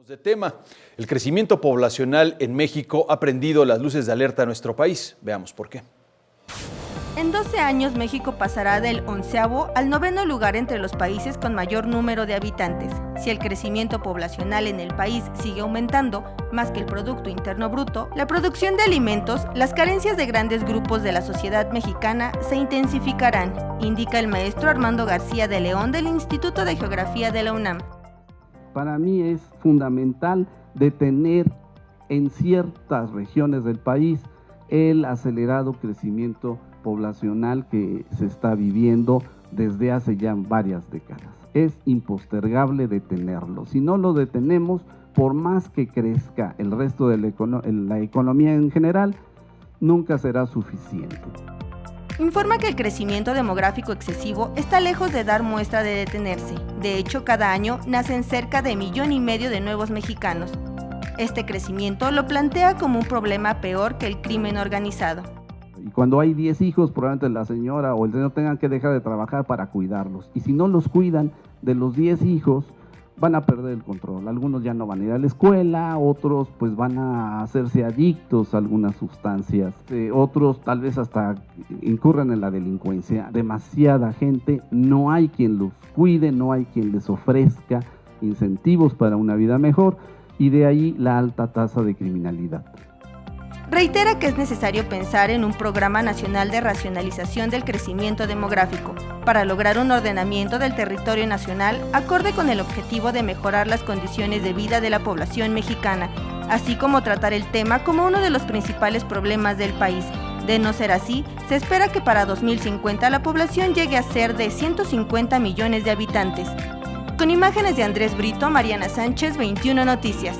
De tema, el crecimiento poblacional en México ha prendido las luces de alerta a nuestro país. Veamos por qué. En 12 años, México pasará del 11º al 9º lugar entre los países con mayor número de habitantes. Si el crecimiento poblacional en el país sigue aumentando, más que el Producto Interno Bruto, la producción de alimentos, las carencias de grandes grupos de la sociedad mexicana se intensificarán, indica el maestro Armando García de León del Instituto de Geografía de la UNAM. Para mí es fundamental detener en ciertas regiones del país el acelerado crecimiento poblacional que se está viviendo desde hace ya varias décadas. Es impostergable detenerlo. Si no lo detenemos, por más que crezca el resto de la economía en general, nunca será suficiente. Informa que el crecimiento demográfico excesivo está lejos de dar muestra de detenerse. De hecho, cada año nacen cerca de 1,5 millones de nuevos mexicanos. Este crecimiento lo plantea como un problema peor que el crimen organizado. Y cuando hay 10 hijos, probablemente la señora o el señor tengan que dejar de trabajar para cuidarlos. Y si no los cuidan, de los 10 hijos, van a perder el control. Algunos ya no van a ir a la escuela, otros pues van a hacerse adictos a algunas sustancias, otros tal vez hasta incurran en la delincuencia. Demasiada gente, no hay quien los cuide, no hay quien les ofrezca incentivos para una vida mejor, y de ahí la alta tasa de criminalidad. Reitera que es necesario pensar en un programa nacional de racionalización del crecimiento demográfico para lograr un ordenamiento del territorio nacional acorde con el objetivo de mejorar las condiciones de vida de la población mexicana, así como tratar el tema como uno de los principales problemas del país. De no ser así, se espera que para 2050 la población llegue a ser de 150 millones de habitantes. Con imágenes de Andrés Brito, Mariana Sánchez, 21 Noticias.